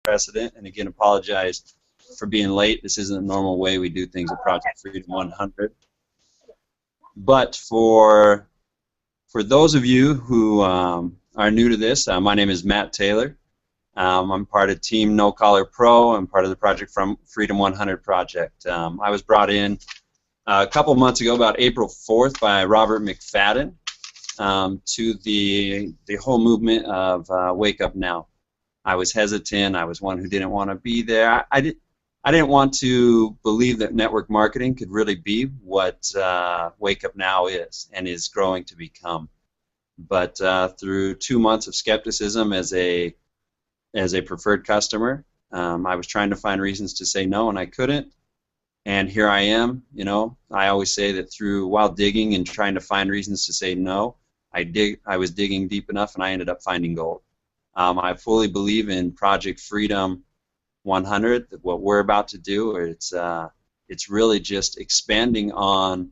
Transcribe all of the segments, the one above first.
precedent, and again, apologize for being late. This isn't the normal way we do things at Project Freedom 100. But for those of you who are new to this, my name is Matt Taylor. I'm part of Team No Collar Pro. I'm part of the Project Freedom 100 project. I was brought in a couple months ago, about April 4th, by Robert McFadden to the whole movement of Wake Up Now. I was hesitant. I was one who didn't want to be there. I didn't want to believe that network marketing could really be what Wake Up Now is and is growing to become. But through 2 months of skepticism as a preferred customer, I was trying to find reasons to say no, and I couldn't. And here I am. You know, I always say that while digging and trying to find reasons to say no, I was digging deep enough, and I ended up finding gold. I fully believe in Project Freedom 100. That what we're about to do, it's really just expanding on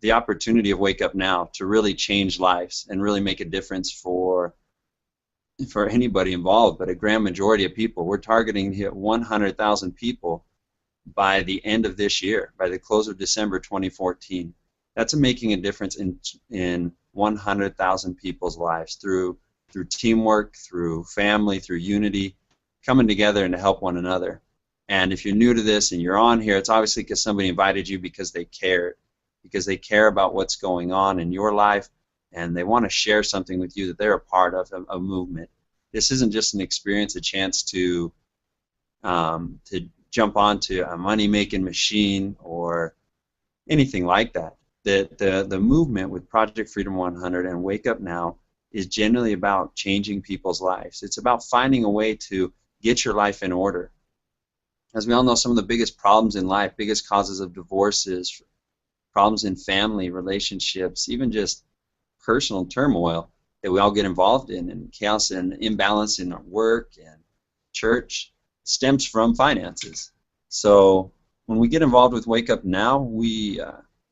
the opportunity of Wake Up Now to really change lives and really make a difference for anybody involved, but a grand majority of people. We're targeting to hit 100,000 people by the end of this year, by the close of December 2014. That's making a difference in 100,000 people's lives through teamwork, through family, through unity, coming together and to help one another. And if you're new to this and you're on here, it's obviously because somebody invited you because they care about what's going on in your life, and they want to share something with you that they're a part of a movement. This isn't just an experience, a chance to jump onto a money-making machine or anything like that. The movement with Project Freedom 100 and Wake Up Now is generally about changing people's lives. It's about finding a way to get your life in order. As we all know, some of the biggest problems in life, biggest causes of divorces, problems in family, relationships, even just personal turmoil that we all get involved in, and chaos and imbalance in our work and church, stems from finances. So when we get involved with Wake Up Now,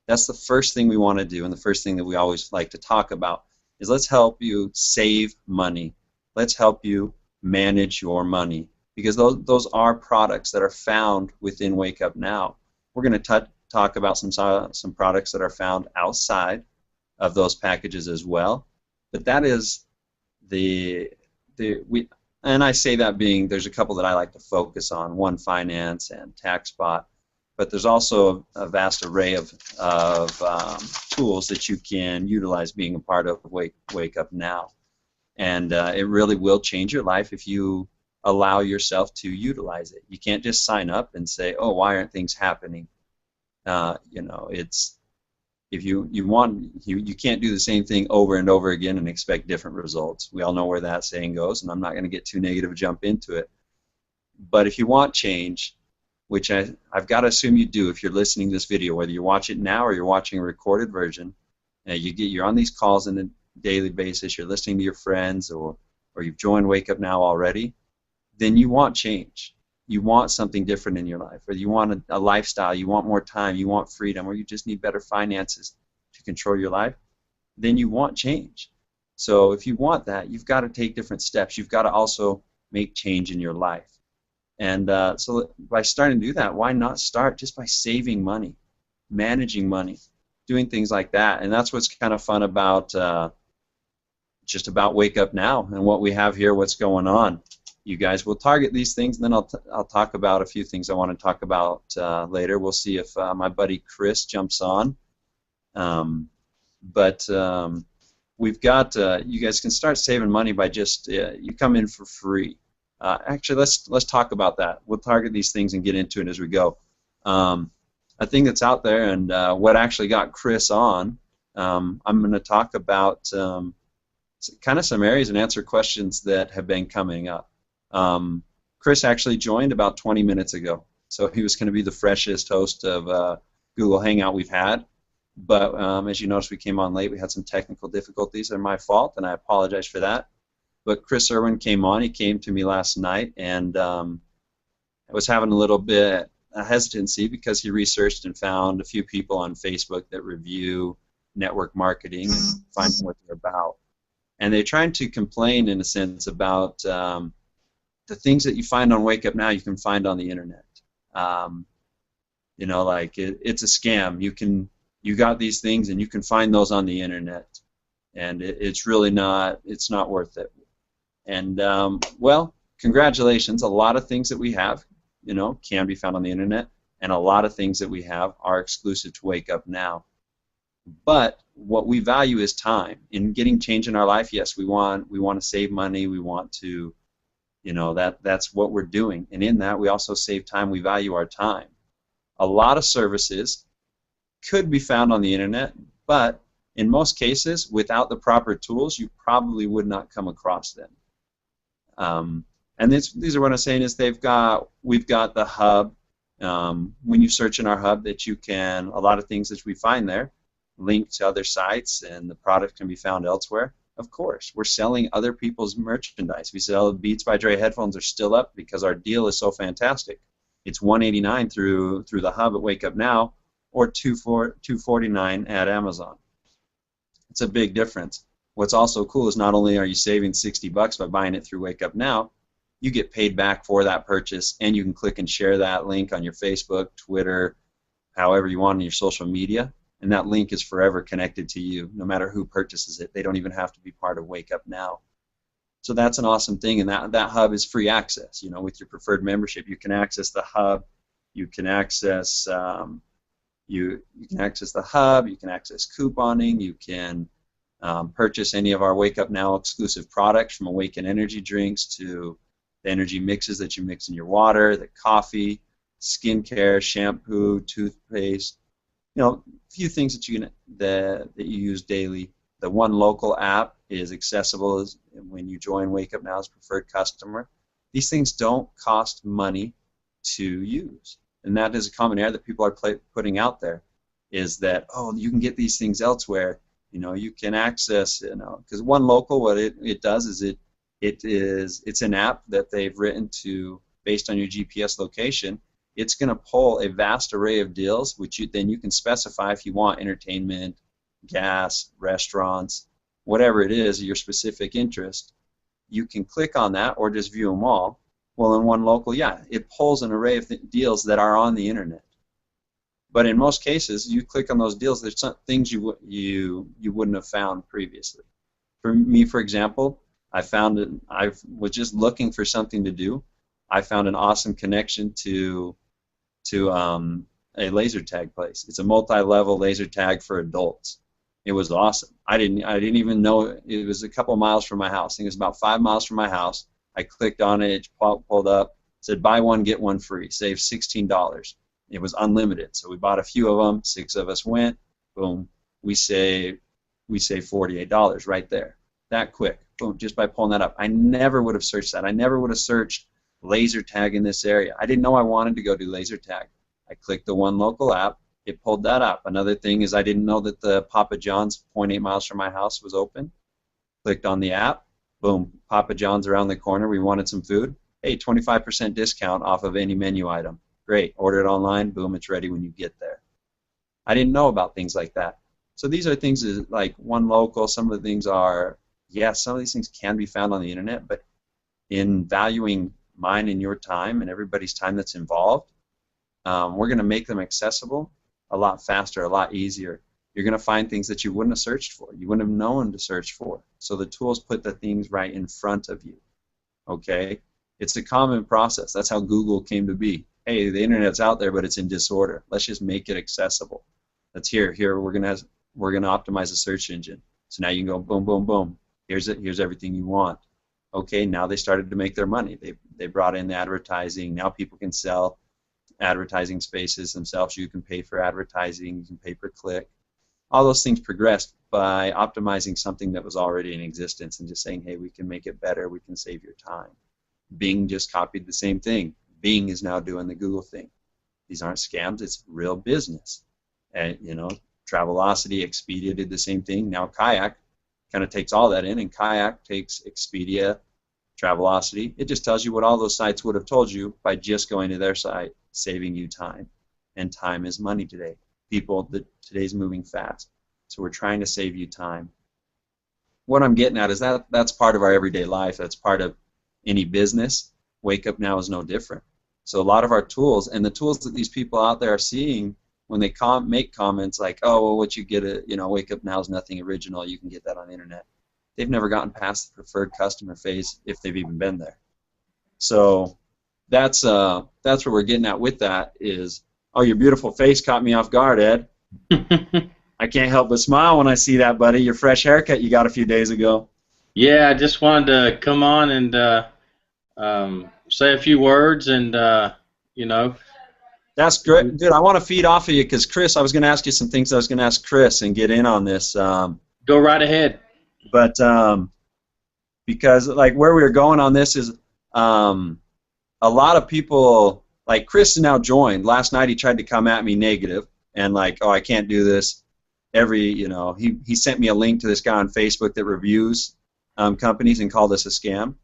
that's the first thing we want to do, and the first thing that we always like to talk about is let's help you save money. Let's help you manage your money, because those are products that are found within Wake Up Now. We're going to talk about some products that are found outside of those packages as well, but that is and I say that being there's a couple that I like to focus on, One Finance and TaxBot, but there's also a vast array of tools that you can utilize being a part of Wake Up Now, and it really will change your life if you allow yourself to utilize it. You can't just sign up and say, oh, why aren't things happening? It's if you can't do the same thing over and over again and expect different results. We all know where that saying goes, and I'm not going to get too negative, jump into it. But if you want change, which I've got to assume you do if you're listening to this video, whether you watch it now or you're watching a recorded version, you're on these calls on a daily basis, you're listening to your friends, or you've joined Wake Up Now already, then you want change. You want something different in your life, or you want a lifestyle, you want more time, you want freedom, or you just need better finances to control your life, then you want change. So if you want that, you've got to take different steps. You've got to also make change in your life. And so by starting to do that, why not start just by saving money, managing money, doing things like that? And that's what's kind of fun about just about Wake Up Now and what we have here, what's going on. You guys will target these things, and then I'll talk about a few things I want to talk about later. We'll see if my buddy Chris jumps on. We've got you guys can start saving money by just you come in for free. Actually, let's talk about that. We'll target these things and get into it as we go. A thing that's out there, and what actually got Chris on, I'm going to talk about kind of some areas and answer questions that have been coming up. Chris actually joined about 20 minutes ago, so he was going to be the freshest host of Google Hangout we've had. But as you noticed, we came on late. We had some technical difficulties. They're my fault, and I apologize for that. But Chris Irwin came on. He came to me last night, and I was having a little bit of hesitancy because he researched and found a few people on Facebook that review network marketing and find what they're about. And they're trying to complain, in a sense, about the things that you find on Wake Up Now, you can find on the internet. You know, like it's a scam. You got these things, and you can find those on the internet, and it's really not. It's not worth it. And well, congratulations. A lot of things that we have, you know, can be found on the internet, and a lot of things that we have are exclusive to Wake Up Now. But what we value is time. In getting change in our life, yes, we want to save money. We want to, you know, that's what we're doing. And in that, we also save time. We value our time. A lot of services could be found on the internet, but in most cases, without the proper tools, you probably would not come across them. And these are what I'm saying is we've got the hub. When you search in our hub, that you can, a lot of things that we find there link to other sites, and the product can be found elsewhere. Of course, we're selling other people's merchandise. We sell Beats by Dre headphones are still up because our deal is so fantastic. It's $189 through the hub at Wake Up Now, or $249 at Amazon. It's a big difference. What's also cool is not only are you saving $60 by buying it through Wake Up Now, you get paid back for that purchase, and you can click and share that link on your Facebook, Twitter, however you want on your social media, and that link is forever connected to you, no matter who purchases it. They don't even have to be part of Wake Up Now. So that's an awesome thing, and that hub is free access. You know, with your preferred membership, you can access the hub, you can access you can access the hub, you can access couponing, you can purchase any of our Wake Up Now exclusive products, from Awaken energy drinks to the energy mixes that you mix in your water, the coffee, skincare, shampoo, toothpaste. You know, a few things that you use daily. The One Local app is accessible when you join Wake Up Now as a preferred customer. These things don't cost money to use, and that is a common error that people are putting out there, is that, oh, you can get these things elsewhere. You know, you can access, you know, because One Local, what it does is it's an app that they've written to, based on your GPS location. It's going to pull a vast array of deals, which then you can specify if you want entertainment, gas, restaurants, whatever it is, your specific interest. You can click on that or just view them all. Well, in One Local, yeah, it pulls an array of deals that are on the internet. But in most cases, you click on those deals, there's some things you wouldn't have found previously. For me, for example, I was just looking for something to do. I found an awesome connection to a laser tag place. It's a multi-level laser tag for adults. It was awesome. I didn't even know it was a couple miles from my house. I think it was about 5 miles from my house. I clicked on it, it pulled up, said buy one get one free, save $16. It was unlimited, so we bought a few of them. 6 of us went. Boom, we save $48 right there. That quick. Boom, just by pulling that up. I never would have searched that. I never would have searched laser tag in this area. I didn't know I wanted to go do laser tag. I clicked the One Local app. It pulled that up. Another thing is I didn't know that the Papa John's 0.8 miles from my house was open. Clicked on the app. Boom, Papa John's around the corner. We wanted some food. Hey, 25% discount off of any menu item. Great. Order it online. Boom, it's ready when you get there. I didn't know about things like that. So these are things like One Local. Some of the things are, yes, some of these things can be found on the internet, but in valuing mine and your time and everybody's time that's involved, we're going to make them accessible a lot faster, a lot easier. You're going to find things that you wouldn't have searched for. You wouldn't have known to search for. So the tools put the things right in front of you. Okay? It's a common process. That's how Google came to be. Hey, the internet's out there, but it's in disorder. Let's just make it accessible. That's here. We're going to optimize the search engine. So now you can go boom, boom, boom. Here's it. Here's everything you want. Okay, now they started to make their money. They brought in the advertising. Now people can sell advertising spaces themselves. You can pay for advertising. You can pay per click. All those things progressed by optimizing something that was already in existence and just saying, hey, we can make it better. We can save your time. Bing just copied the same thing. Bing is now doing the Google thing. These aren't scams. It's real business. And, you know, Travelocity, Expedia did the same thing. Now Kayak kind of takes all that in, and Kayak takes Expedia, Travelocity. It just tells you what all those sites would have told you by just going to their site, saving you time. And time is money today. Today's moving fast. So we're trying to save you time. What I'm getting at is that's part of our everyday life. That's part of any business. Wake Up Now is no different. So a lot of our tools and the tools that these people out there are seeing when they make comments like, oh, well, what you get at, Wake Up Now is nothing original. You can get that on the internet. They've never gotten past the preferred customer phase if they've even been there. So that's where we're getting at with that is, oh, your beautiful face caught me off guard, Ed. I can't help but smile when I see that, buddy. Your fresh haircut you got a few days ago. Yeah, I just wanted to come on and say a few words and, That's great. Dude, I want to feed off of you because, Chris, I was going to ask you some things I was going to ask Chris and get in on this. Go right ahead. But because, like, where we were going on this is a lot of people, like Chris now joined. Last night he tried to come at me negative and like, oh, I can't do this. He sent me a link to this guy on Facebook that reviews companies and called us a scam.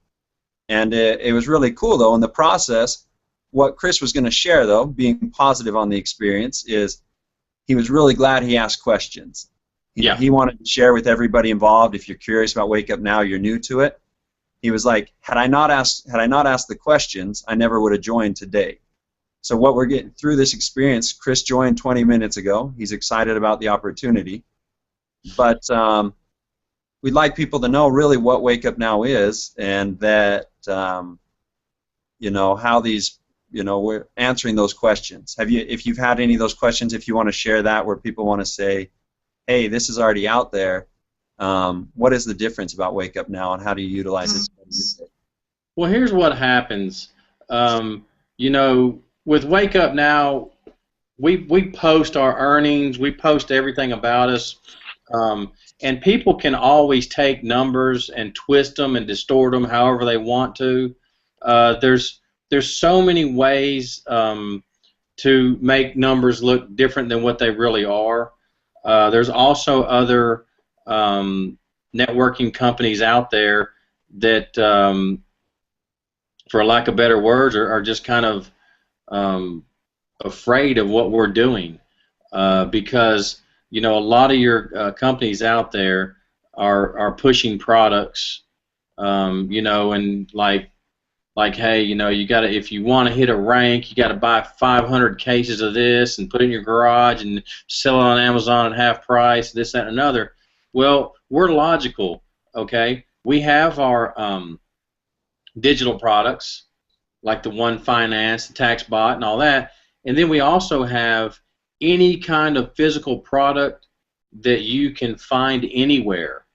And it was really cool, though. In the process, what Chris was going to share, though, being positive on the experience, is he was really glad he asked questions. He wanted to share with everybody involved. If you're curious about Wake Up Now, you're new to it. He was like, had I not asked the questions, I never would have joined today. So what we're getting through this experience, Chris joined 20 minutes ago. He's excited about the opportunity. But we'd like people to know really what Wake Up Now is and that, how these, we're answering those questions. If you've had any of those questions, if you want to share that where people want to say, hey, this is already out there, what is the difference about Wake Up Now and how do you utilize it? Well, here's what happens. With Wake Up Now, we post our earnings, we post everything about us, and people can always take numbers and twist them and distort them however they want to. There's so many ways to make numbers look different than what they really are. There's also other networking companies out there that, for lack of better words, are just kind of afraid of what we're doing because a lot of your companies out there are pushing products, and like hey, you got to, if you want to hit a rank, you got to buy 500 cases of this and put it in your garage and sell it on Amazon at half price, this, that, and another. Well, we're logical, okay? We have our digital products, like the One Finance, the TaxBot, and all that, and then we also have any kind of physical product that you can find anywhere,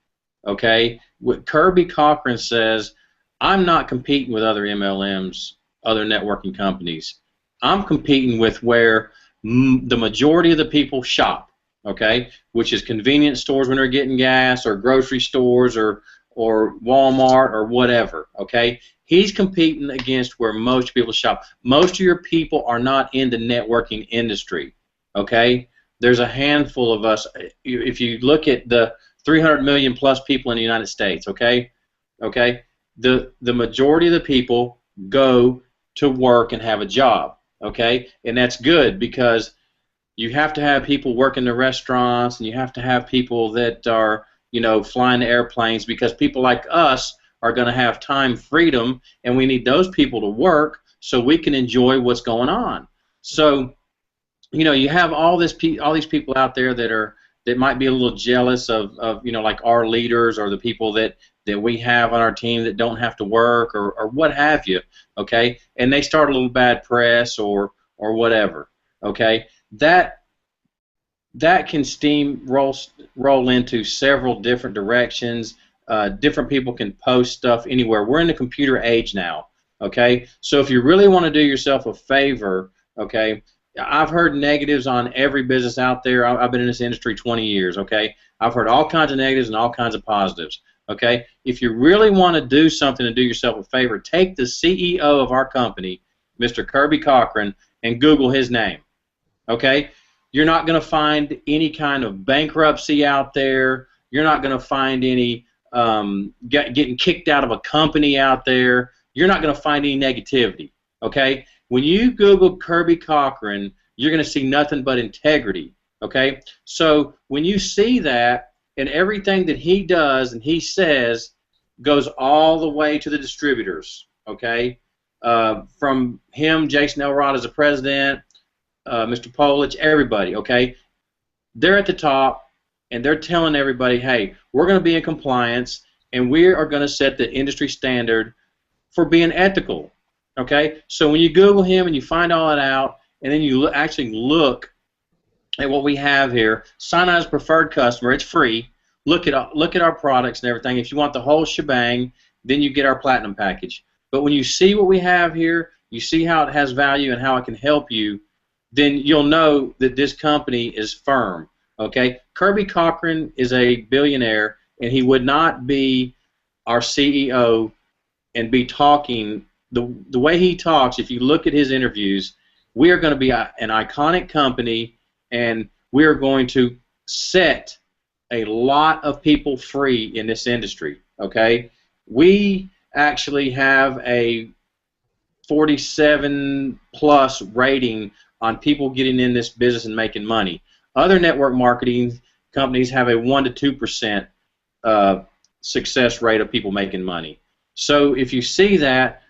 okay? What Kirby Cochran says, I'm not competing with other MLMs, other networking companies. I'm competing with where the majority of the people shop, okay, which is convenience stores when they're getting gas, or grocery stores, or Walmart, or whatever, okay? He's competing against where most people shop. Most of your people are not in the networking industry, okay? There's a handful of us. If you look at the 300 million plus people in the United States, okay, the majority of the people go to work and have a job, okay? And that's good because you have to have people working the restaurants and you have to have people that are, flying the airplanes because people like us are going to have time freedom and we need those people to work so we can enjoy what's going on. So, you have all these people out there that might be a little jealous of like our leaders or the people that we have on our team that don't have to work or what have you, okay? And they start a little bad press or whatever, okay? That can roll into several different directions. Different people can post stuff anywhere. We're in the computer age now, okay? So if you really want to do yourself a favor, okay, I've heard negatives on every business out there. I've been in this industry 20 years, okay? I've heard all kinds of negatives and all kinds of positives, okay? If you really want to do something and do yourself a favor, take the CEO of our company, Mr. Kirby Cochran, and Google his name, okay? You're not going to find any kind of bankruptcy out there. You're not going to find any getting kicked out of a company out there. You're not going to find any negativity, okay? When you Google Kirby Cochran, you're going to see nothing but integrity, okay? So when you see that and everything that he does and he says goes all the way to the distributors, okay? from him, Jason Elrod as the president, Mr. Polich, everybody, okay? They're at the top, and they're telling everybody, hey, we're going to be in compliance, and we are going to set the industry standard for being ethical, okay? So when you Google him and you find all that out, and then you actually look at what we have here, sign on as preferred customer, it's free. Look at our products and everything. If you want the whole shebang, then you get our platinum package. But when you see what we have here, you see how it has value and how it can help you, then you'll know that this company is firm. Okay, Kirby Cochran is a billionaire, and he would not be our CEO and be talking the way he talks. If you look at his interviews, we are going to be an iconic company, and we are going to set a lot of people free in this industry. Okay, we actually have a 47 plus rating on people getting in this business and making money. Other network marketing companies have a 1% to 2% success rate of people making money. So if you see that,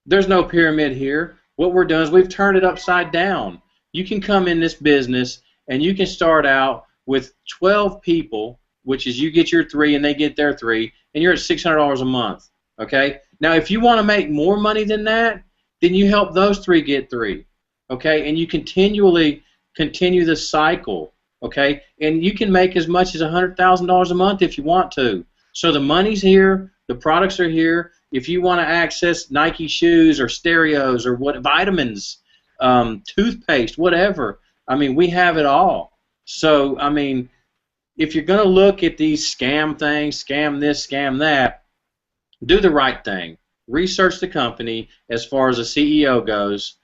there's no pyramid here. What we're doing is we've turned it upside down. You can come in this business and you can start out with 12 people, which is you get your 3 and they get their 3, and you're at $600 a month. Okay? Now, if you want to make more money than that, then you help those 3 get 3. Okay? And you continually continue the cycle. Okay? And you can make as much as $100,000 a month if you want to. So the money's here, the products are here. If you want to access Nike shoes or stereos or what vitamins, toothpaste, whatever, I mean, we have it all. So, I mean, if you're going to look at these scam things, scam this, scam that, do the right thing. Research the company as far as the CEO goes.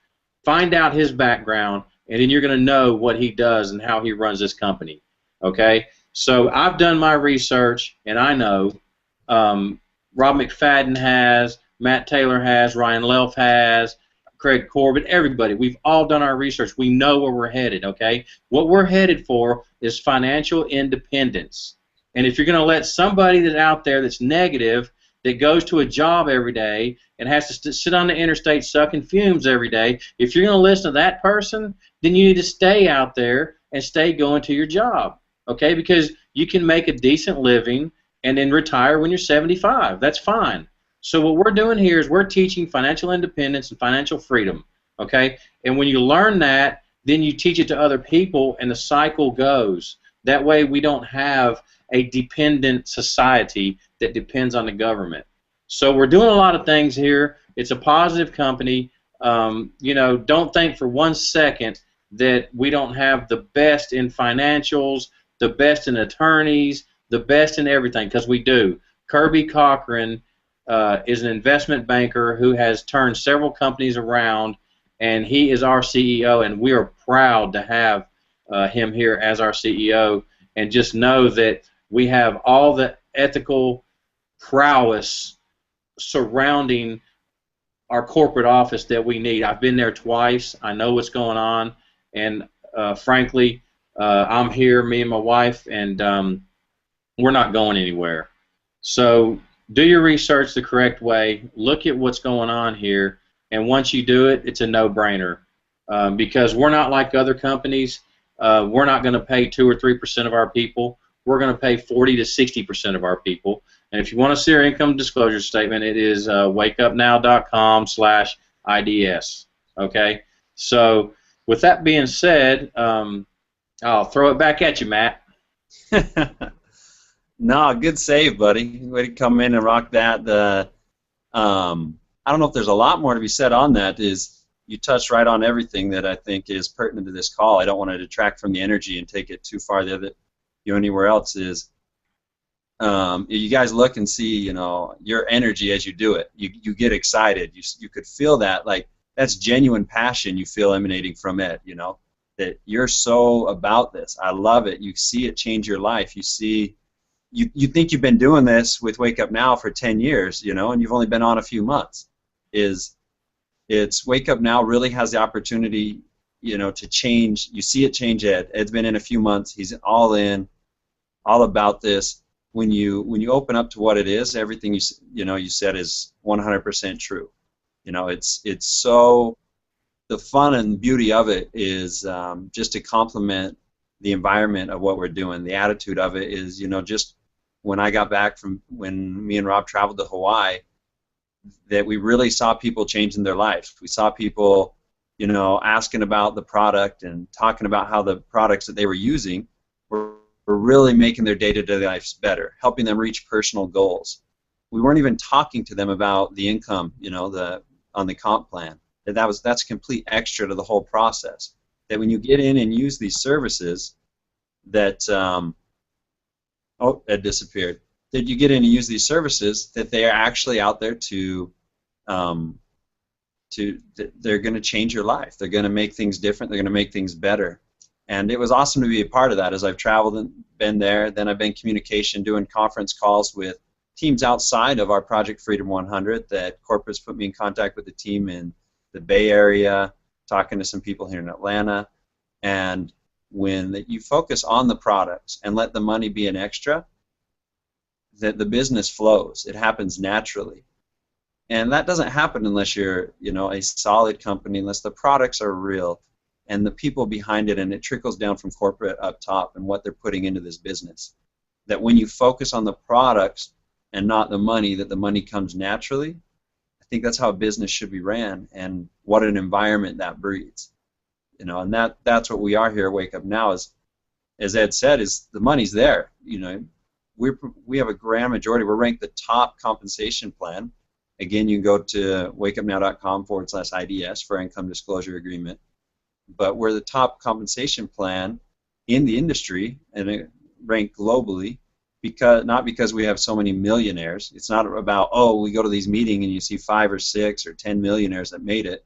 Find out his background, and then you're going to know what he does and how he runs this company. Okay? So I've done my research, and I know Rob McFadden has, Matt Taylor has, Ryan Lelf has, Craig Corbett, everybody. We've all done our research. We know where we're headed, okay? What we're headed for is financial independence. And if you're going to let somebody that's out there that's negative, that goes to a job every day and has to sit on the interstate sucking fumes every day, if you're going to listen to that person, then you need to stay out there and stay going to your job, okay? Because you can make a decent living and then retire when you're 75. That's fine. So what we're doing here is we're teaching financial independence and financial freedom, okay? And when you learn that, then you teach it to other people, and the cycle goes. That way we don't have a dependent society that depends on the government. So we're doing a lot of things here. It's a positive company. You know, don't think for 1 second that we don't have the best in financials, the best in attorneys, the best in everything, because we do. Kirby Cochran is an investment banker who has turned several companies around, and he is our CEO, and we are proud to have him here as our CEO, and just know that we have all the ethical prowess surrounding our corporate office that we need. I've been there twice. I know what's going on, and frankly, I'm here, me and my wife, and we're not going anywhere. So do your research the correct way. Look at what's going on here, and once you do it, it's a no-brainer. Because we're not like other companies. We're not going to pay 2 or 3% of our people. We're going to pay 40 to 60% of our people. And if you want to see our income disclosure statement, it is wakeupnow.com/IDS. Okay. So with that being said, I'll throw it back at you, Matt. No, good save, buddy. Way to come in and rock that. I don't know if there's a lot more to be said on that. Is you touched right on everything that I think is pertinent to this call. I don't want to detract from the energy and take it too far anywhere else. Is you guys look and see, you know, your energy as you do it. You get excited. You could feel that, like that's genuine passion you feel emanating from it. You know, that you're so about this. I love it. You see it change your life. You see. You think you've been doing this with Wake Up Now for 10 years, you know, and you've only been on a few months. It's Wake Up Now really has the opportunity, you know, to change. You see it change Ed. Ed's been in a few months. He's all in, all about this. When you open up to what it is, everything you said is 100% true. It's so, the fun and beauty of it is just to complement the environment of what we're doing. The attitude of it is, just when I got back from when me and Rob traveled to Hawaii, that we really saw people changing their lives. We saw people, asking about the product and talking about how the products that they were using were really making their day-to-day lives better, helping them reach personal goals. We weren't even talking to them about the income, on the comp plan. That's complete extra to the whole process. That when you get in and use these services, that it disappeared. That you get in and use these services, that they are actually out there they're going to change your life. They're going to make things different. They're going to make things better. And it was awesome to be a part of that. As I've traveled and been there, then I've been communication, doing conference calls with teams outside of our Project Freedom 100. That corporates put me in contact with the team in the Bay Area, talking to some people here in Atlanta. And when you focus on the products and let the money be an extra, that the business flows. It happens naturally. And that doesn't happen unless you're, a solid company, unless the products are real and the people behind it, and it trickles down from corporate up top and what they're putting into this business. That when you focus on the products and not the money, that the money comes naturally. I think that's how a business should be ran, and what an environment that breeds. And that's what we are here at Wake Up Now. As Ed said, is the money's there. We have a grand majority. We're ranked the top compensation plan. Again, you can go to wakeupnow.com/IDS for income disclosure agreement. But we're the top compensation plan in the industry, and it ranked globally, not because we have so many millionaires. It's not about, we go to these meetings and you see 5 or 6 or 10 millionaires that made it.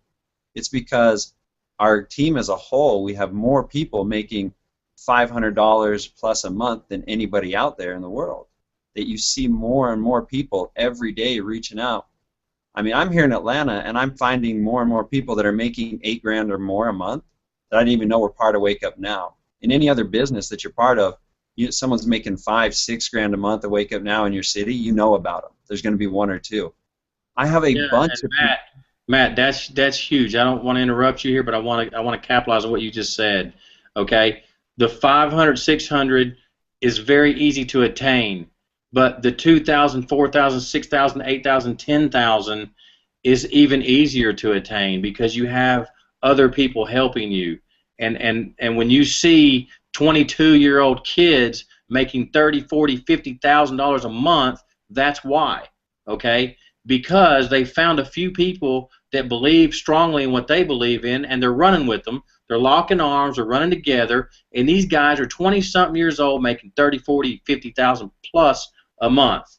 It's because our team as a whole, we have more people making $500 plus a month than anybody out there in the world. That you see more and more people every day reaching out. I mean, I'm here in Atlanta, and I'm finding more and more people that are making $8,000 or more a month that I didn't even know were part of Wake Up Now. In any other business that you're part of, someone's making $5,000-6,000 a month at Wake Up Now in your city, you know about them. There's going to be 1 or 2. I have a bunch of Matt, that's huge. I don't want to interrupt you here, but I want to capitalize on what you just said. Okay, the 500, 600 is very easy to attain. But the 2,000, 4,000, 6,000, 8,000, 10,000 is even easier to attain because you have other people helping you. And when you see 22-year-old kids making $30,000, $40,000, $50,000 a month, that's why. Okay? Because they found a few people that believe strongly in what they believe in, and they're running with them. They're locking arms, they're running together, and these guys are 20-something years old making $30,000, $40,000, $50,000 plus a month.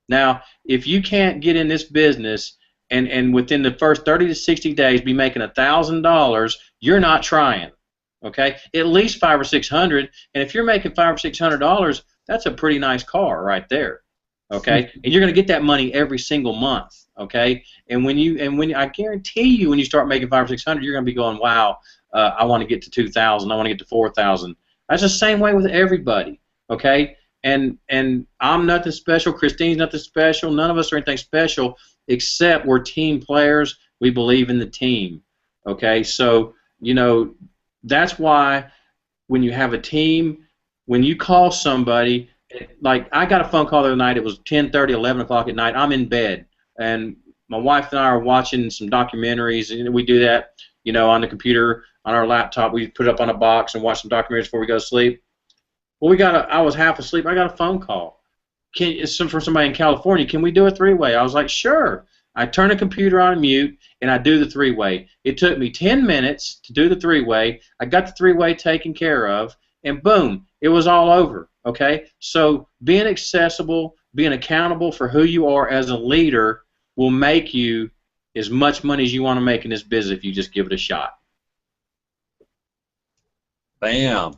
Now, if you can't get in this business and within the first 30 to 60 days be making $1,000, you're not trying. Okay, at least $500 or $600, and if you're making $500 or $600, that's a pretty nice car right there. Okay, and you're going to get that money every single month. Okay, and when I guarantee you, when you start making $500 or $600, you're going to be going, wow, I want to get to 2,000, I want to get to 4,000. That's the same way with everybody. Okay. And I'm nothing special. Christine's nothing special. None of us are anything special, except we're team players. We believe in the team. Okay, so that's why when you have a team, when you call somebody, like I got a phone call the other night. It was 10:30, 11 o'clock at night. I'm in bed, and my wife and I are watching some documentaries, and we do that, on the computer, on our laptop. We put it up on a box and watch some documentaries before we go to sleep. Well, I was half asleep. I got a phone call. It's from somebody in California. Can we do a 3-way? I was like, sure. I turn the computer on mute, and I do the 3-way. It took me 10 minutes to do the 3-way. I got the 3-way taken care of, and boom, it was all over. Okay? So being accessible, being accountable for who you are as a leader will make you as much money as you want to make in this business if you just give it a shot. Bam.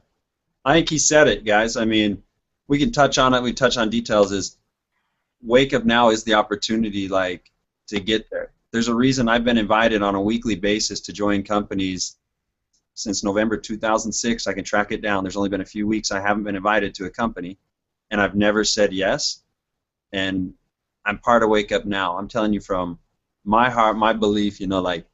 I think he said it, guys. I mean, we can touch on it. We touch on details. Is Wake Up Now is the opportunity, to get there. There's a reason I've been invited on a weekly basis to join companies since November 2006. I can track it down. There's only been a few weeks I haven't been invited to a company, and I've never said yes. And I'm part of Wake Up Now. I'm telling you, from my heart, my belief, like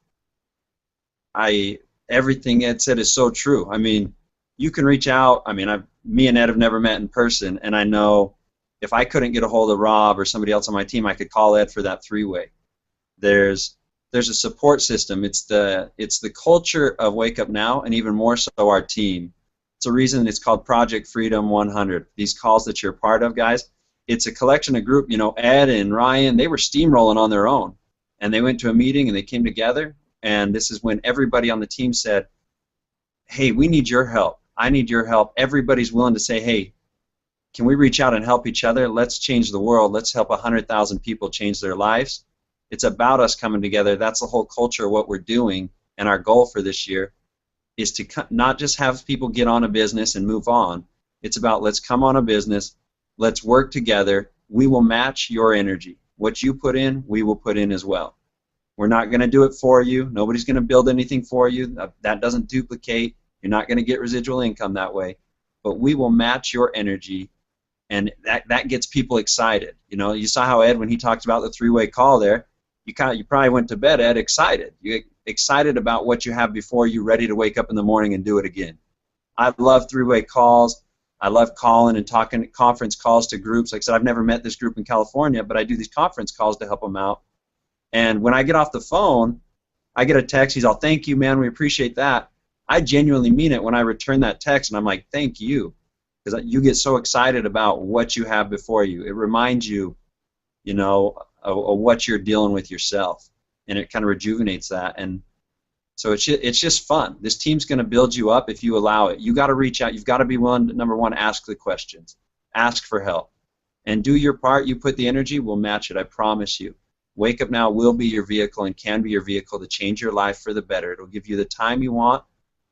everything Ed said is so true. I mean, you can reach out. I mean, me and Ed have never met in person, and I know if I couldn't get a hold of Rob or somebody else on my team, I could call Ed for that three-way. There's a support system. It's the culture of Wake Up Now, and even more so our team. It's a reason it's called Project Freedom 100. These calls that you're a part of, guys, it's a collection of group. Ed and Ryan, they were steamrolling on their own, and they went to a meeting and they came together. And this is when everybody on the team said, "Hey, we need your help. I need your help." Everybody's willing to say, "Hey, can we reach out and help each other? Let's change the world. Let's help 100,000 people change their lives." It's about us coming together. That's the whole culture of what we're doing, and our goal for this year is to not just have people get on a business and move on. It's about, let's come on a business, let's work together. We will match your energy. What you put in, we will put in as well. We're not going to do it for you. Nobody's going to build anything for you. That doesn't duplicate. You're not going to get residual income that way. But we will match your energy, and that gets people excited. You saw how Ed, when he talked about the three-way call there, you probably went to bed, Ed, excited. You're excited about what you have before you, ready to wake up in the morning and do it again. I love three-way calls. I love calling and talking conference calls to groups. Like I said, I've never met this group in California, but I do these conference calls to help them out. And when I get off the phone, I get a text. He's all, "Thank you, man. We appreciate that." I genuinely mean it when I return that text, and I'm like, "Thank you," because you get so excited about what you have before you. It reminds you, of what you're dealing with yourself, and it kind of rejuvenates that. And so it's just fun. This team's going to build you up if you allow it. You got to reach out. You've got to be willing to, number one, ask the questions, ask for help, and do your part. You put the energy, we'll match it. I promise you. Wake Up Now will be your vehicle and can be your vehicle to change your life for the better. It'll give you the time you want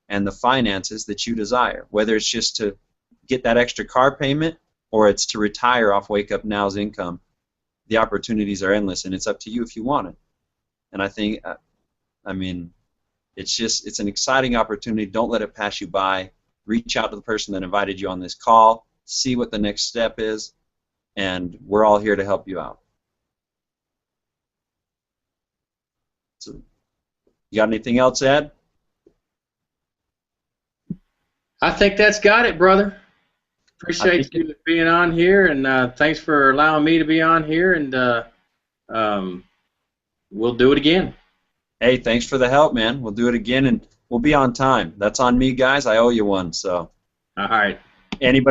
and the finances that you desire, whether it's just to get that extra car payment or it's to retire off Wake Up Now's income. The opportunities are endless, and it's up to you if you want it. And I think, it's an exciting opportunity. Don't let it pass you by. Reach out to the person that invited you on this call, see what the next step is, and we're all here to help you out. So, you got anything else, Ed? I think that's got it, brother. Appreciate you being on here, and thanks for allowing me to be on here, and we'll do it again. Hey, thanks for the help, man. We'll do it again, and we'll be on time. That's on me, guys. I owe you one. So, all right. Anybody